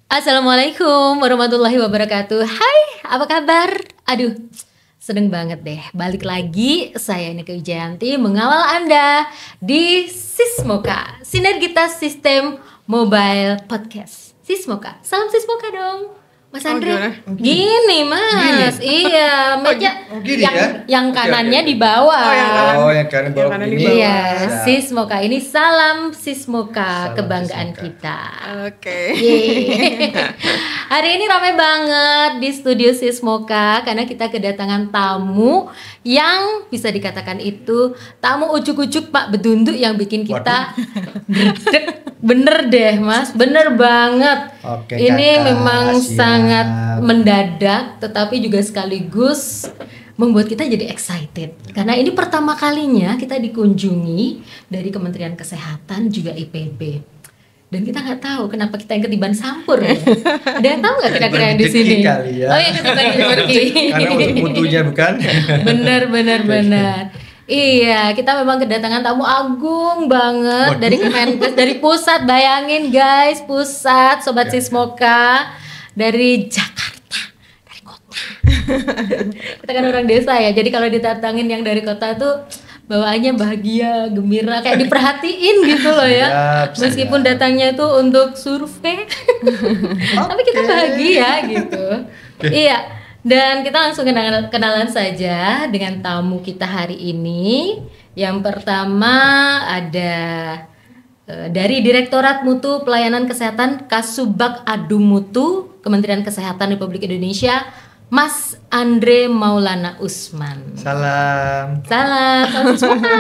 Assalamualaikum warahmatullahi wabarakatuh. Hai, apa kabar? Aduh, seneng banget deh. Balik lagi, saya Nike Wijayanti mengawal Anda di Sismoka, Sinergitas Sistem Mobile Podcast. Sismoka, salam Sismoka dong. Mas Andre, gini Mas, iya, meja gini yang ya? kanannya di bawah. Yang kanan bawah kanan ini. di bawah. Iya, Siap. Sismoka ini salam Sismoka, Salam kebanggaan Sismoka. kita. Oke. Yeay. Hari ini ramai banget di studio Sismoka karena kita kedatangan tamu yang bisa dikatakan itu tamu ujuk-ujuk Pak Bedunduk yang bikin kita deg-deg. Bener deh Mas, bener banget. Oke, Ini Kakak, memang siap. sangat mendadak tetapi juga sekaligus membuat kita jadi excited karena ini pertama kalinya kita dikunjungi dari Kementerian Kesehatan juga IPB. Dan kita nggak tahu kenapa kita yang ketiban sampur ya. Ada yang tahu nggak kira-kira yang di Rezeki sini? kali ya. Oh ya ketiban rezeki. Karena untuk mutunya bukan. Bener. Iya, kita memang kedatangan tamu agung banget Waduh. dari Kemenkes, dari pusat. Bayangin guys, pusat Sobat Sismoka dari Jakarta, dari kota. Kita kan orang desa ya, jadi kalau didatangin yang dari kota tuh bawaannya bahagia, gembira, kayak diperhatiin gitu loh ya. Siap. Meskipun datangnya itu untuk survei, tapi kita bahagia gitu. Iya. Dan kita langsung kenalan saja dengan tamu kita hari ini. Yang pertama ada dari Direktorat Mutu Pelayanan Kesehatan Kasubag Adu Mutu Kementerian Kesehatan Republik Indonesia, Mas Andre Maulana Usman. Salam. Salam Sismoka.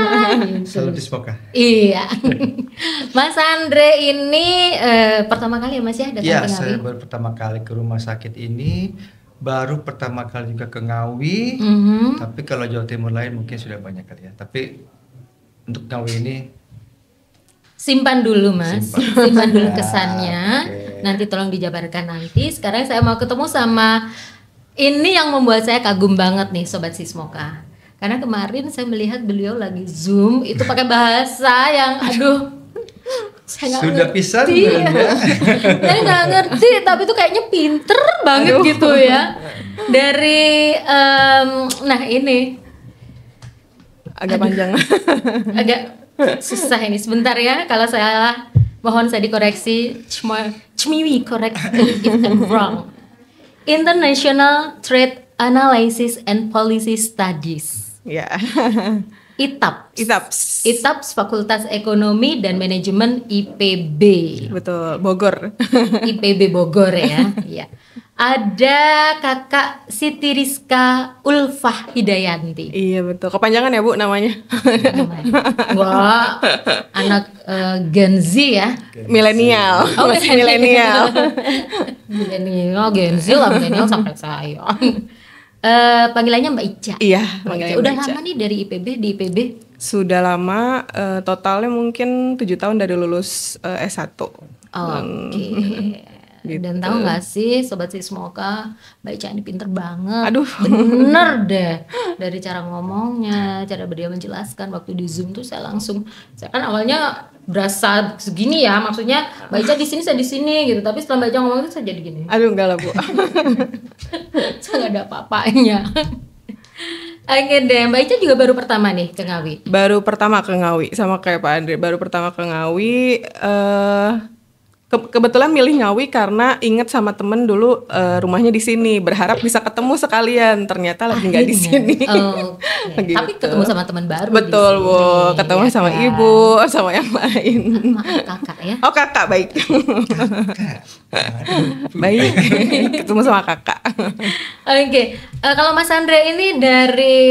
Salam Sismoka. Iya. Mas Andre ini pertama kali ya Mas ya datang Ya, ke saya Ngawi? baru pertama kali ke rumah sakit ini. Baru pertama kali juga ke Ngawi. Mhm. Tapi kalau Jawa Timur lain mungkin sudah banyak kali ya. Tapi untuk Ngawi ini Simpan dulu Mas, simpan dulu kesannya. Oke. Nanti tolong dijabarkan nanti. Sekarang saya mau ketemu sama ini yang membuat saya kagum banget nih Sobat Sismoka. Karena kemarin saya melihat beliau lagi Zoom itu pakai bahasa yang aduh saya nggak sudah ngerti. pisan Iya. belum ya? Saya nggak ngerti, tapi itu kayaknya pinter banget gitu ya. Dari nah ini Agak panjang. agak susah ini. Sebentar ya, kalau saya salah mohon saya dikoreksi. Cmiwi correct if I'm wrong. International Trade Analysis and Policy Studies. Ya. ITAPS. ITAPS Fakultas Ekonomi dan Manajemen IPB. Betul, Bogor. IPB Bogor ya. Iya. Ada Kakak Siti Rizka Ulfah Hidayanti. Iya betul. Kepanjangan ya Bu namanya. Wah, anak Gen Z ya. Milenial. Oh, Masih milenial. Milenial, Gen Z lah, milenial sampai saya. Panggilannya Mbak Ica. Iya, Mbak Ica. panggilannya Udah Mbak Ica. lama nih dari IPB, di IPB. Sudah lama, totalnya mungkin 7 tahun dari lulus S1. Oke. Gitu. Dan tahu nggak sih Sobat Sismoka, Mbak Ica ini pinter banget. Aduh. Bener deh. Dari cara ngomongnya, cara beliau menjelaskan waktu di Zoom tuh saya kan awalnya berasa segini ya, maksudnya Mbak Ica di sini saya di sini gitu, tapi setelah Mbak Ica ngomong itu saya jadi gini. Aduh enggak lah Bu. Saya nggak ada apa-apanya. Oke deh, Mbak Ica juga baru pertama nih ke Ngawi. Baru pertama ke Ngawi, sama kayak Pak Andre. Baru pertama ke Ngawi. Kebetulan milih Ngawi karena inget sama temen dulu rumahnya di sini, berharap bisa ketemu sekalian. Ternyata lagi nggak di sini. Oh, oke. Gitu. Tapi ketemu sama teman baru. Betul di Bu, sini, ketemu ya sama kan? ibu, sama yang lain. Maaf kakak ya. Oh kakak baik, baik. Ketemu sama kakak. Oke, kalau Mas Andre ini dari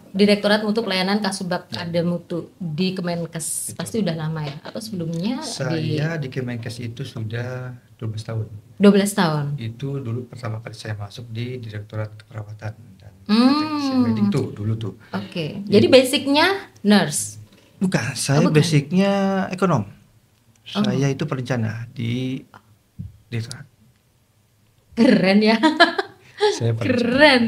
Direktorat Mutu Pelayanan Kasubag Adu Mutu di Kemenkes, pasti udah lama ya? Atau sebelumnya Saya di Kemenkes itu sudah 12 tahun. 12 tahun? Itu dulu pertama kali saya masuk di Direktorat Keperawatan dan Hmm. Medik tuh dulu tuh. Oke, jadi basicnya nurse? Bukan, saya bukan. basicnya ekonom. Saya itu perencana di Direktorat. Keren ya. Saya perencana. Keren.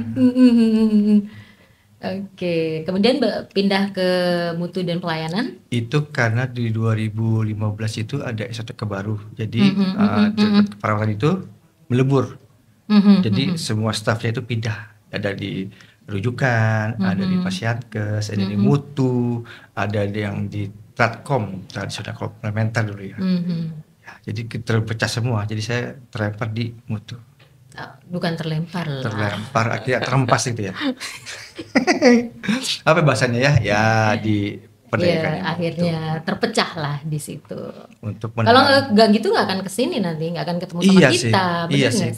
Oke, kemudian pindah ke mutu dan pelayanan. Itu karena di 2015 itu ada SOTK baru. Jadi perawatan itu melebur. Jadi semua stafnya itu pindah. Ada di rujukan, ada di Pasienkes, ada di mutu, ada yang di Tratkom, tradisional komplementer dulu ya. Ya. Jadi terpecah semua. Jadi saya terlempar di mutu. Bukan terlempar lah. Terlempar, akhirnya terhempas gitu ya. Apa bahasanya ya? Ya di pendidikan. Ya, akhirnya terpecah lah di situ. Untuk kalau nggak gitu nggak akan kesini nanti, nggak akan ketemu sama kita. Iya sih,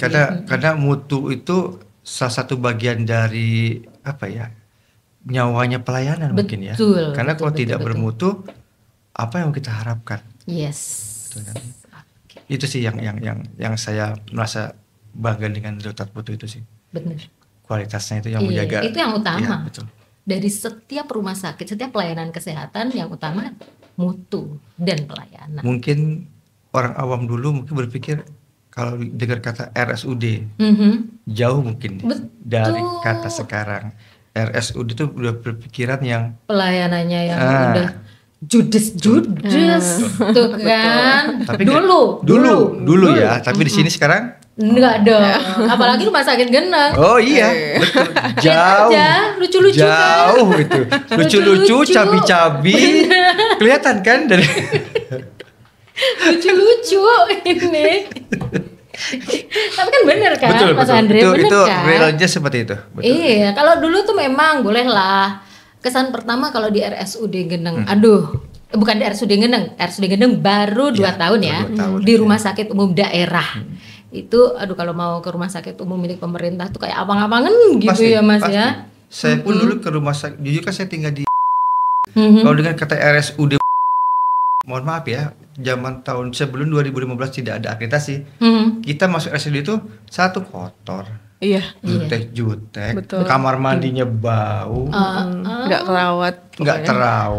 karena mutu itu salah satu bagian dari apa ya, nyawanya pelayanan. Betul, mungkin ya. betul, Karena kalau betul, tidak betul. bermutu, apa yang kita harapkan? Yes. Betul kan? Itu sih yang saya merasa bangga dengan Dokter Putu itu sih. Benar. Kualitasnya itu yang Iya, menjaga. itu yang utama. Iya, betul. Dari setiap rumah sakit, setiap pelayanan kesehatan yang utama mutu dan pelayanan. Mungkin orang awam dulu mungkin berpikir kalau dengar kata RSUD jauh mungkin dari kata sekarang. RSUD itu udah berpikiran yang pelayanannya yang udah judes tuh kan. Tapi dulu ya. Tapi di sini sekarang enggak dong. Apalagi rumah sakit Geneng. Oh iya, betul. Jauh. Lucu-lucu jauh kan? itu. Lucu-lucu, cabi-cabi. Kelihatan kan dari lucu-lucu ini. Tapi kan bener kan, betul, Mas Andre, bener itu kan? realnya seperti itu. Betul. Iya, kalau dulu tuh memang bolehlah. Kesan pertama kalau di RSUD Geneng, bukan di RSUD Geneng, RSUD Geneng baru 2 tahun ya, 2 tahun, di rumah sakit umum daerah. Itu, kalau mau ke rumah sakit umum milik pemerintah tuh kayak abang-abangan gitu Pasti, ya Mas pasti. ya. Saya pun dulu ke rumah sakit, jujur kan saya tinggal di kalau dengan kata RSUD, mohon maaf ya, zaman tahun sebelum 2015 tidak ada akreditasi. Kita masuk RSUD itu satu kotor, jutek, Betul. kamar mandinya bau, nggak terawat,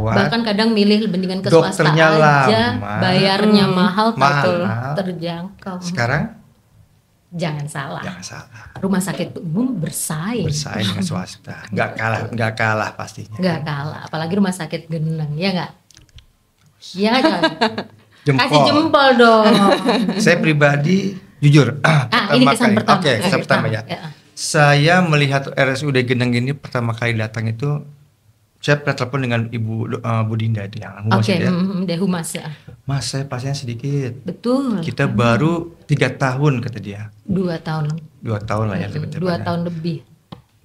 Bahkan kadang milih mendingan ke swasta dokternya aja, lama, bayarnya mahal, mahal. terjangkau. Sekarang jangan salah. jangan salah, Rumah sakit umum bersaing dengan swasta, nggak kalah pastinya. nggak kalah, apalagi rumah sakit Geneng, ya nggak? Ya kan? Kasih jempol dong. Saya pribadi jujur, ini kesan pertama. Oke, kesan pertama ya. Saya melihat RSUD Geneng ini pertama kali datang itu, saya pernah telepon dengan Ibu Bu Dinda itu yang humas ya. Deh humas ya. Mas, saya pasiennya sedikit. Betul. Kita baru 3 tahun kata dia. 2 tahun. 2 tahun lah ya. 2 tahun lebih.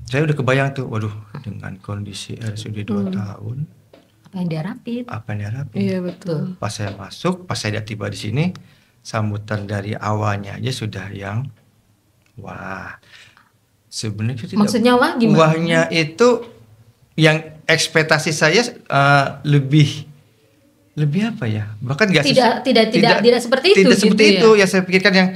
Saya udah kebayang tuh, waduh, dengan kondisi RSUD 2 tahun. Apa yang diharapin? Iya betul. Pas saya masuk, pas saya tiba di sini, sambutan dari awalnya aja sudah yang wah. Sebenarnya tidak. Maksudnya wah gimana? Wahnya itu yang ekspektasi saya lebih apa ya? Bahkan tidak seperti itu. Tidak seperti itu ya, saya pikirkan yang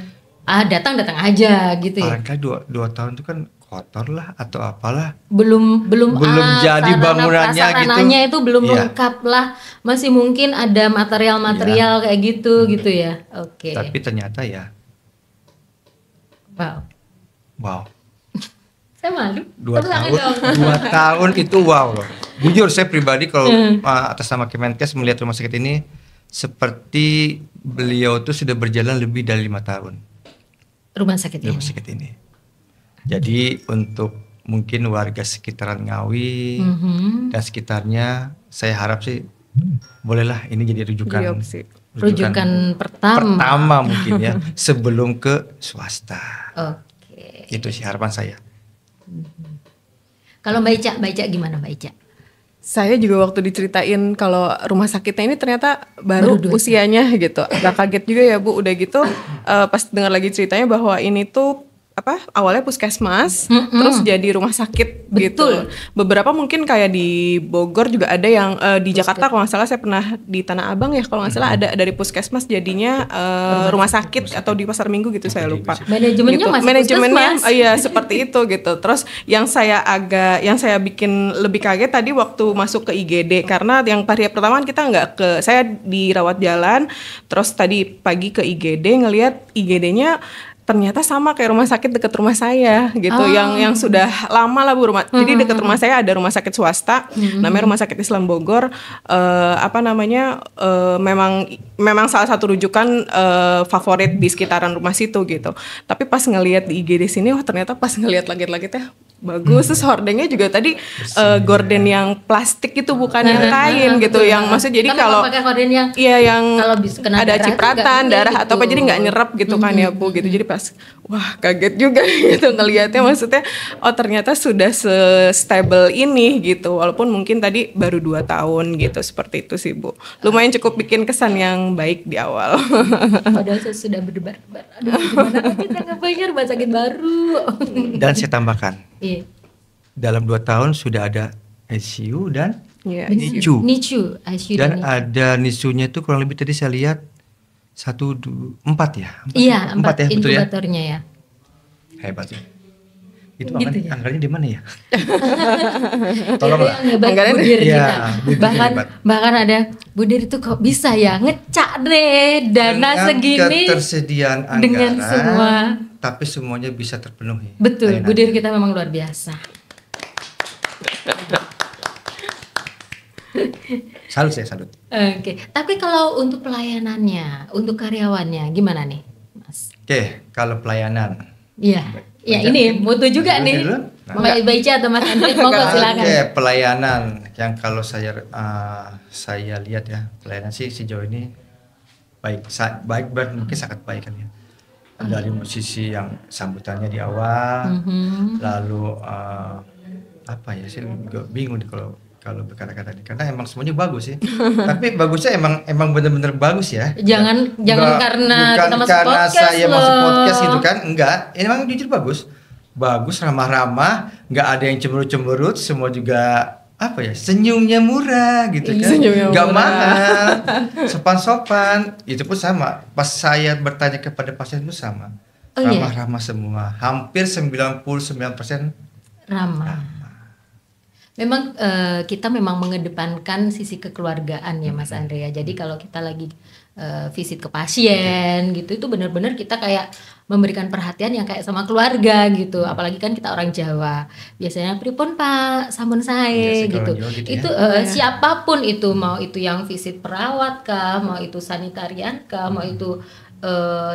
datang aja gitu ya. Barangkali 2 tahun itu kan kotor lah atau apalah. Belum jadi bangunannya gitu. Itu belum lengkap lah. Masih mungkin ada material kayak gitu ya. Oke. Tapi ternyata ya. Wow. Saya malu. 2 tahun itu wow loh. Jujur saya pribadi kalau atas nama Kemenkes melihat rumah sakit ini seperti beliau tuh sudah berjalan lebih dari 5 tahun. Rumah sakit ini. Jadi untuk mungkin warga sekitaran Ngawi dan sekitarnya, saya harap sih bolehlah ini jadi rujukan pertama mungkin ya sebelum ke swasta. Oke. Itu sih harapan saya. Kalau Mbak Ica gimana Mbak Ica? Saya juga waktu diceritain kalau rumah sakitnya ini ternyata baru usianya gitu, agak kaget juga ya Bu. Udah gitu pas dengar lagi ceritanya bahwa ini tuh awalnya puskesmas, terus jadi rumah sakit. Betul. Gitu. Beberapa mungkin kayak di Bogor juga ada yang di Jakarta kalau nggak salah, saya pernah di Tanah Abang ya kalau nggak salah, ada dari puskesmas jadinya rumah sakit atau di Pasar Minggu gitu, saya lupa. Manajemennya gitu. masih Manajemennya puskesmas. iya seperti itu gitu. Terus yang saya bikin lebih kaget tadi waktu masuk ke IGD, karena yang hari pertama kan kita saya dirawat jalan, terus tadi pagi ke IGD ngelihat IGD-nya ternyata sama kayak rumah sakit dekat rumah saya gitu, yang sudah lama lah Bu Jadi dekat rumah saya ada rumah sakit swasta, namanya Rumah Sakit Islam Bogor. Memang salah satu rujukan favorit di sekitaran rumah situ gitu. Tapi pas ngelihat di IGD sini, ternyata pas ngelihat langit-langitnya bagus, terus hordengnya juga tadi gorden yang plastik itu bukan yang kain gitu, yang maksudnya jadi kalau pakai gorden yang kalau kena ada cipratan darah atau apa jadi nggak nyerap gitu kan ya Bu gitu. Jadi pas wah kaget juga gitu ngelihatnya, maksudnya ternyata sudah se-stable ini gitu, walaupun mungkin tadi baru 2 tahun gitu, seperti itu sih Bu. Lumayan cukup bikin kesan yang baik di awal. Padahal saya sudah berdebar-debar, aduh gimana kita ngebayar rumah sakit baru. Dan saya tambahkan, dalam 2 tahun sudah ada ICU dan NICU. ICU dan ada NICU-nya itu kurang lebih tadi saya lihat 4 ya. Iya, 4 ya, betul ya. Inkubatornya ya. Hebat ya. Itu Gitu ya? anggarannya di mana ya? Tolonglah. Anggarannya Budir ya, kita. Bahkan ada Budir itu kok bisa ya ngecak deh dana dengan segini ketersediaan anggaran dengan semua. Tapi semuanya bisa terpenuhi. Betul, Budir kita memang luar biasa. Salut saya, salut. Oke, tapi kalau untuk pelayanannya, untuk karyawannya gimana nih, Mas? Oke, kalau pelayanan. Iya, ya ini mutu juga nih. Mbak Ica atau Mas Andre, monggo silakan. Oke, pelayanan yang kalau saya lihat ya, pelayanan sih sejauh ini baik mungkin sangat baik kan ya. Dari musisi yang sambutannya di awal, lalu apa ya, saya juga bingung nih kalau berkata-kata ini, karena emang semuanya bagus sih. Tapi bagusnya emang benar-benar bagus ya. Jangan karena kita masuk karena podcast saya loh. masuk podcast gitu kan, enggak. Ini emang jujur bagus, ramah-ramah, nggak ada yang cemberut-cemberut, semua juga apa ya, senyumnya murah gitu kan, nggak mahal, sopan-sopan. Itu pun sama, pas saya bertanya kepada pasien itu sama, ramah-ramah semua, hampir 99% ramah. Memang kita memang mengedepankan sisi kekeluargaan ya Mas Andre ya. Jadi kalau kita lagi visit ke pasien gitu, itu benar-benar kita kayak memberikan perhatian yang kayak sama keluarga gitu. Apalagi kan kita orang Jawa, biasanya pripun Pak, sampun sae gitu. Itu siapapun itu, mau itu yang visit perawat kah, mau itu sanitarian kah, mau itu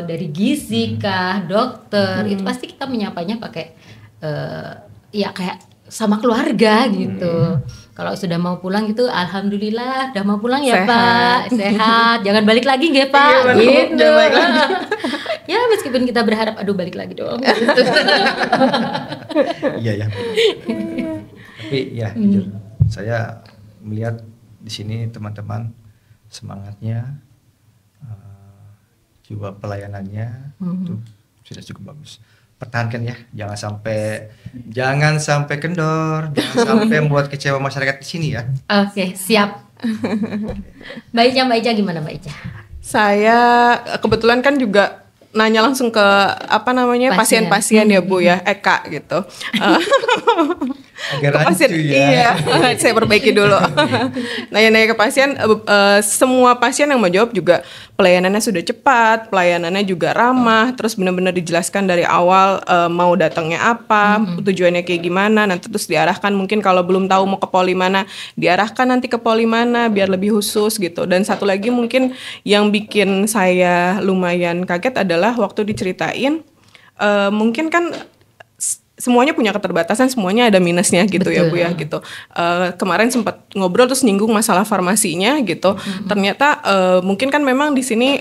dari gizi kah, dokter, itu pasti kita menyapanya pakai ya kayak sama keluarga gitu. Kalau sudah mau pulang gitu, alhamdulillah udah mau pulang ya Pak, sehat, jangan balik lagi nggih Pak, gitu. Ya meskipun kita berharap aduh balik lagi dong. Gitu. Iya. Tapi ya jujur, saya melihat di sini teman-teman semangatnya, juga pelayanannya itu sudah cukup bagus. Pertahankan ya, jangan sampai kendor, jangan sampai membuat kecewa masyarakat di sini ya. Oke, siap. Mbak Ica gimana Mbak Ica? Saya kebetulan kan juga nanya langsung ke pasien-pasien ya Bu ya, Kak gitu. Agak rancu ya. Iya, saya perbaiki dulu. Nanya-nanya ke pasien, semua pasien yang mau jawab juga pelayanannya sudah cepat, pelayanannya juga ramah, terus benar-benar dijelaskan dari awal mau datangnya apa, tujuannya kayak gimana, nanti terus diarahkan mungkin kalau belum tahu mau ke poli mana, diarahkan nanti ke poli mana biar lebih khusus gitu. Dan satu lagi mungkin yang bikin saya lumayan kaget adalah waktu diceritain, mungkin kan semuanya punya keterbatasan, semuanya ada minusnya gitu. Betul. Ya Bu ya gitu. Kemarin sempat ngobrol terus nyinggung masalah farmasinya gitu. Ternyata mungkin kan memang di sini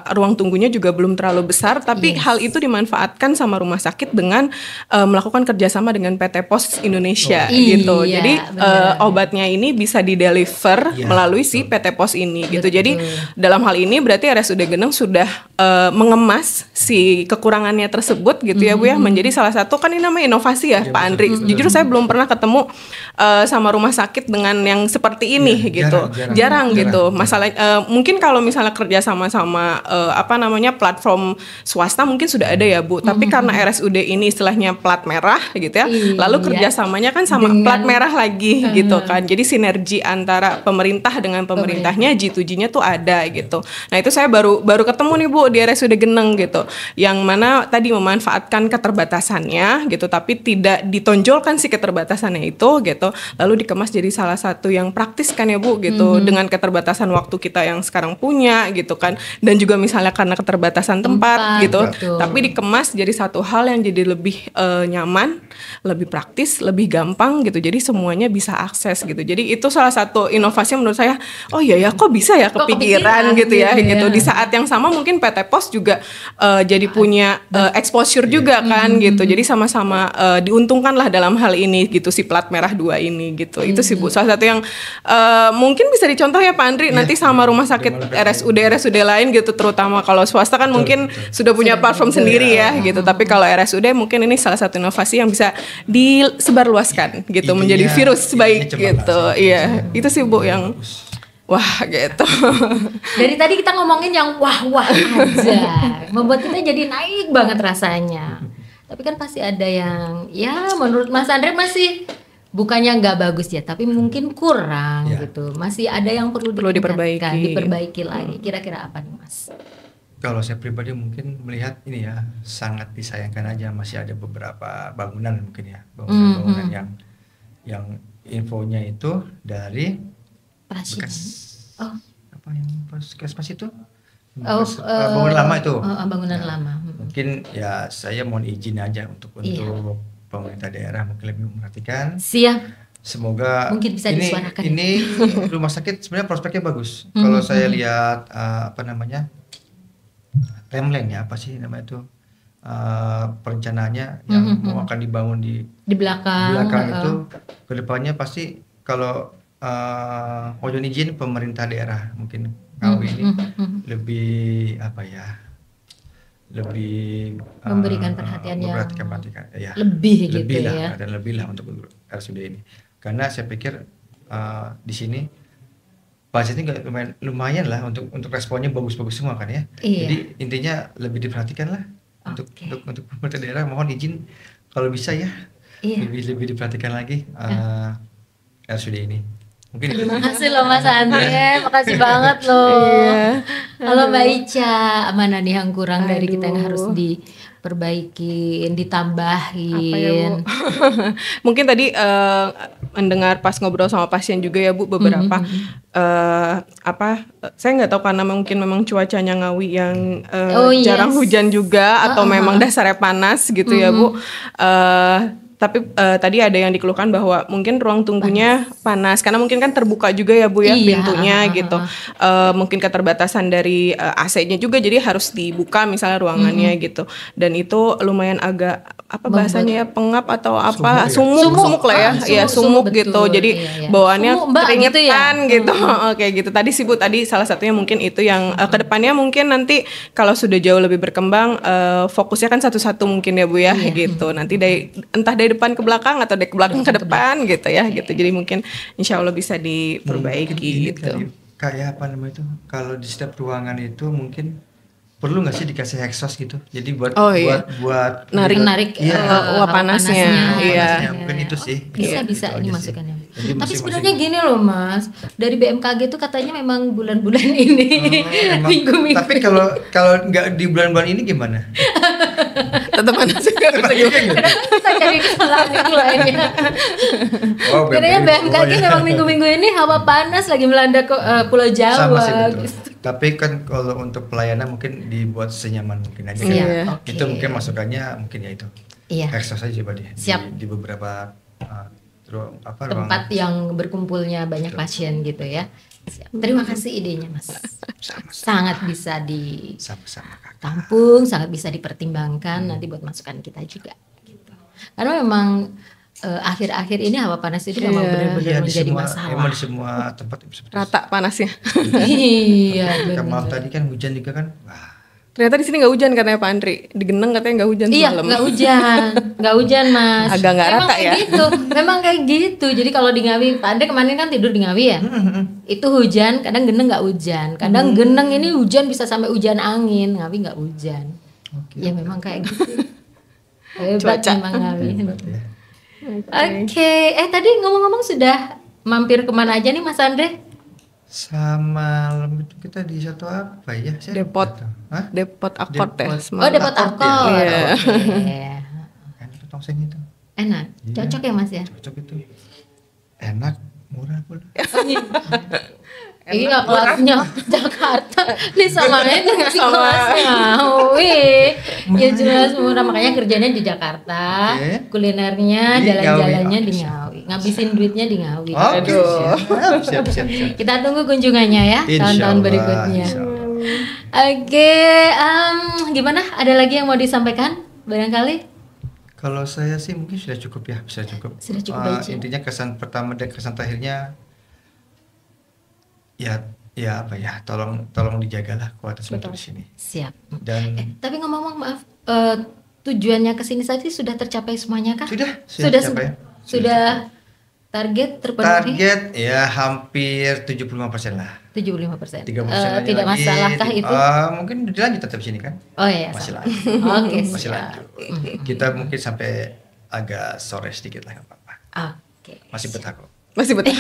ruang tunggunya juga belum terlalu besar, tapi hal itu dimanfaatkan sama rumah sakit dengan melakukan kerjasama dengan PT Pos Indonesia gitu. Iya, jadi obatnya ini bisa dideliver melalui si PT Pos ini gitu. Jadi dalam hal ini berarti RSUD Geneng sudah mengemas si kekurangannya tersebut gitu ya Bu ya, menjadi salah satu kan nih namanya inovasi ya, Pak Andri. Jujur saya belum pernah ketemu sama rumah sakit dengan yang seperti ini gitu. Jarang gitu. Masalah mungkin kalau misalnya kerja sama-sama platform swasta mungkin sudah ada ya Bu. Tapi karena RSUD ini istilahnya plat merah gitu ya. Lalu kerjasamanya kan sama plat merah lagi gitu kan. Jadi sinergi antara pemerintah dengan pemerintahnya G2G-nya tuh ada gitu. Nah itu saya baru ketemu nih Bu di RSUD Geneng gitu. Yang mana tadi memanfaatkan keterbatasannya gitu, tapi tidak ditonjolkan si keterbatasannya itu gitu, lalu dikemas jadi salah satu yang praktis kan ya Bu gitu, dengan keterbatasan waktu kita yang sekarang punya gitu kan, dan juga misalnya karena keterbatasan tempat gitu, tapi dikemas jadi satu hal yang jadi lebih nyaman, lebih praktis, lebih gampang gitu, jadi semuanya bisa akses gitu. Jadi itu salah satu inovasi yang menurut saya, oh iya ya kok bisa ya kepikiran gitu ya gitu. Di saat yang sama mungkin PT Pos juga jadi punya exposure juga kan gitu. Jadi sama-sama diuntungkan lah dalam hal ini gitu, si plat merah 2 ini gitu. Itu sih Bu salah satu yang mungkin bisa dicontoh ya Pak Andri nanti sama rumah sakit RSUD lain gitu, terutama kalau swasta kan mungkin sudah punya platform sendiri ya gitu. Tapi kalau RSUD mungkin ini salah satu inovasi yang bisa disebarluaskan gitu, menjadi virus baik gitu. Iya, itu sih Bu yang wah gitu. Dari tadi kita ngomongin yang wah-wah aja, membuat kita jadi naik banget rasanya. Tapi kan pasti ada yang, ya menurut Mas Andre masih bukannya nggak bagus ya, tapi mungkin kurang gitu. Masih ada yang perlu diperbaiki lagi. Kira-kira apa nih Mas? Kalau saya pribadi mungkin melihat ini ya, sangat disayangkan aja masih ada beberapa bangunan mungkin ya, bangunan yang infonya itu dari bekas puskesmas itu, bangunan lama itu. Bangunan lama. Mungkin ya saya mohon izin aja untuk pemerintah daerah mungkin lebih memperhatikan. Siap. Semoga mungkin bisa disuarakan. Ini rumah sakit sebenarnya prospeknya bagus. Kalau saya lihat timeline ya, apa sih namanya itu, perencanaannya yang mau akan dibangun di belakang itu, kedepannya pasti kalau mohon izin pemerintah daerah mungkin Ngawi ini lebih memberikan perhatian ya, lebih gitu lah, ya, dan lebih lah untuk RSUD ini, karena saya pikir di sini budgetnya lumayan lah untuk responnya bagus-bagus semua kan ya. Jadi intinya lebih diperhatikan lah untuk pemerintah daerah. Mohon izin kalau bisa ya lebih diperhatikan lagi RSUD ini. Mungkin terima kasih loh Mas Andre, makasih banget loh. Halo Mbak Ica, mana nih yang kurang dari kita yang harus diperbaikin, ditambahin? Apa ya Bu? Mungkin tadi mendengar pas ngobrol sama pasien juga ya Bu, beberapa saya nggak tahu karena mungkin memang cuacanya Ngawi yang jarang hujan juga atau memang dasarnya panas gitu ya Bu. Tapi tadi ada yang dikeluhkan bahwa mungkin ruang tunggunya panas karena mungkin kan terbuka juga ya Bu ya pintunya gitu. Mungkin keterbatasan dari AC-nya juga, jadi harus dibuka misalnya ruangannya gitu. Dan itu lumayan agak bahasanya ya, pengap atau sumuk lah ya, sumuk gitu. Jadi bawaannya keringetan gitu. Kayak gitu. Tadi sih Bu, tadi salah satunya mungkin itu yang kedepannya mungkin nanti kalau sudah jauh lebih berkembang, fokusnya kan satu-satu mungkin ya Bu ya gitu. Nanti entah dari depan ke belakang atau dari belakang ke depan gitu ya gitu. Jadi mungkin insya Allah bisa diperbaiki gitu. Kayak apa namanya itu, kalau di setiap ruangan itu mungkin perlu nggak sih dikasih exhaust gitu, jadi buat narik uap panasnya. Mungkin itu sih bisa gitu ini masukannya. Jadi tapi sebenarnya gini loh Mas, dari BMKG itu katanya memang bulan-bulan ini minggu-minggu. Tapi kalau nggak di bulan-bulan ini gimana? Tetap panas juga. Kita jadi kesalahan yang lainnya. Katanya BMKG memang minggu-minggu ini hawa panas lagi melanda Pulau Jawa. Sama sih, betul. Tapi kan kalau untuk pelayanan mungkin dibuat senyaman mungkin aja kan. Itu mungkin masukannya mungkin ya itu. Exhaust aja coba di beberapa tempat yang berkumpulnya banyak pasien gitu ya. Terima kasih idenya Mas. Sangat bisa ditampung, sangat bisa dipertimbangkan nanti buat masukan kita juga gitu. Karena memang akhir-akhir ini hawa panas itu memang benar-benar menjadi masalah. Emang di semua tempat rata panasnya. Iya. Maaf tadi kan hujan juga kan. Ternyata di sini nggak hujan katanya Pak Andri. Di Geneng katanya nggak hujan semalam. Iya, nggak hujan. nggak hujan Mas. Agak nggak Memang rata kayak ya. gitu. Memang kayak gitu. Jadi kalau di Ngawi, Pak Andre kemarin kan tidur di Ngawi ya. Itu hujan, kadang geneng nggak hujan. Kadang geneng ini hujan bisa sampai hujan angin. Ngawi nggak hujan. Ya memang kayak gitu. Hebat Cuaca. memang Ngawi. Hebat ya. Oke, tadi ngomong-ngomong sudah mampir kemana aja nih Mas Andre? Semalam itu kita di satu apa ya? Saya Depot. lupa tuh. Hah? Depot Akot ya. Depot. semalam. Oh, dapat Akot akor. ya? Iya. Oke. Kan itu tongseng itu. Enak, Iya. cocok ya Mas ya? Cocok itu. Enak, murah pula. Iya kelasnya Jakarta disamain dengan Sama. kelasnya Ngawi. Ya jelas murah, makanya kerjanya di Jakarta, Oke. kulinernya, Di jalan-jalannya Ngawi. di Ngawi, ngabisin duitnya di Ngawi. Oh, Aduh. siap. Kita tunggu kunjungannya ya tahun-tahun berikutnya. Oke, gimana? Ada lagi yang mau disampaikan barangkali? Kalau saya sih mungkin sudah cukup ya, sudah cukup. Sudah cukup baik ya. Intinya kesan pertama dan kesan terakhirnya ya apa ya, tolong dijagalah kualitas mutu di sini. Siap. Dan Tapi ngomong-ngomong maaf, tujuannya ke sini tadi sudah tercapai semuanya kah? sudah Sudah capai. sudah target terpenuhi? Target ya hampir 75% lah. 75%. 30% aja Tidak lagi. masalahkah itu? Mungkin dilanjut tetap sini kan? Oh iya. Masih salah. lanjut. Oke, Masih siap. lanjut. Kita mungkin sampai agak sore sedikit lah, nggak apa-apa. Oke. Masih betah kok. Masih betul.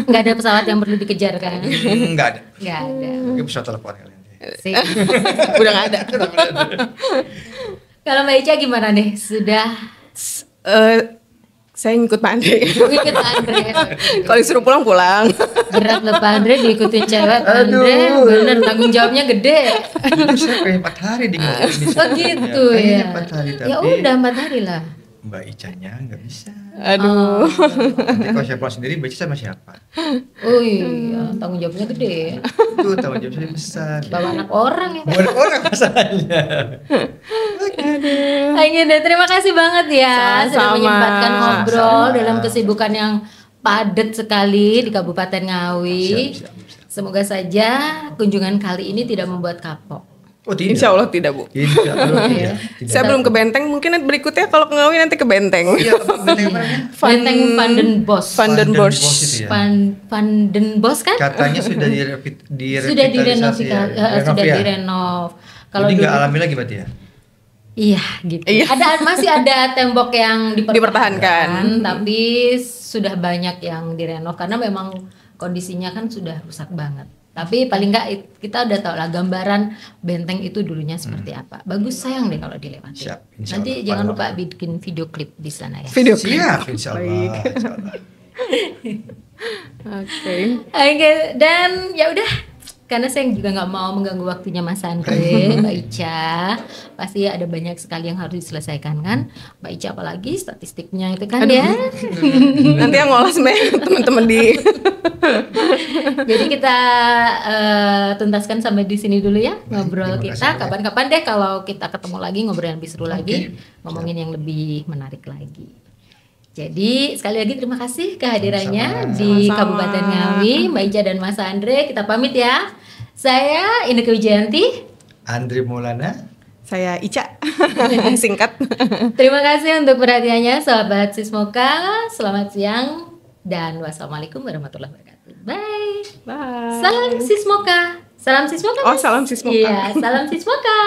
Nggak ada pesawat yang perlu dikejar kan? Nggak ada. Nggak ada. Mungkin pesawat telepon kalian. Sip. Udah nggak ada. Kalau Mbak Ica gimana nih? Sudah Saya ngikut Pak Andre. ikut Andre? Kalau disuruh pulang. Berat loh Pak Andre diikutin cewek Pak Andre. Aduh. Bener tanggung jawabnya gede. Itu saya pengen 4 hari di Indonesia. Oh gitu Pengennya ya. 4 hari tapi Ya udah 4 hari lah. Mbak Icanya nggak bisa. Aduh. Nanti kalau saya pulang sendiri, Mbak Ica sama siapa? Oh iya, tanggung jawabnya gede. Itu tanggung jawab saya besar. Bawa anak orang ya. Bukan orang masalahnya. Ayo deh, terima kasih banget ya sudah Sama-sama. menyempatkan ngobrol Sama-sama. dalam kesibukan yang padat sekali di Kabupaten Ngawi. Siap. Semoga saja kunjungan kali ini tidak membuat kapok. Oh tidak. Insya Allah tidak, Bu. Tidak, belum, Iya. tidak. Saya belum ke Benteng, mungkin berikutnya kalau ke Ngawi nanti ke Benteng. Iya, benteng mana ya? Benteng Vandenbos. Vandenbosch. itu ya. Vandenbos kan? Katanya sudah Sudah direnov, sudah ya? direnov. Kalau Jadi dulu, nggak alami lagi berarti ya? iya gitu. Iya. Masih ada tembok yang Dipertahankan. tapi sudah banyak yang direnov karena memang kondisinya kan sudah rusak banget. Tapi paling nggak kita udah tahu lah gambaran benteng itu dulunya seperti apa. Bagus, sayang deh kalau dilewati. Siap, insya Nanti Allah. jangan Paling lupa bikin video klip di sana ya. Video klip. Siap, insya Allah. Insya Allah. Oke. Oke, dan ya udah, karena saya juga nggak mau mengganggu waktunya Mas Andre, Mbak Ica, pasti ada banyak sekali yang harus diselesaikan kan, Mbak Ica apalagi statistiknya itu kan ya. Nanti yang ngolah semuanya teman-teman di. Jadi kita tuntaskan sampai di sini dulu ya ngobrol terima kita. kasih. Kapan-kapan deh kalau kita ketemu lagi ngobrol yang lebih seru lagi, ngomongin yang lebih menarik lagi. Jadi sekali lagi terima kasih kehadirannya Sama-sama. di Sama-sama. Kabupaten Ngawi, Mbak Ica dan Mas Andre. Kita pamit ya. Saya Inneke Wijayanti. Andri Maulana. Saya Ica. Singkat. Terima kasih untuk perhatiannya, sahabat Sismoka. Selamat siang dan wassalamualaikum warahmatullahi wabarakatuh. Bye. Bye. Salam Sismoka. Salam Sismoka. Oh, Mas? salam Sismoka. Iya, salam Sismoka.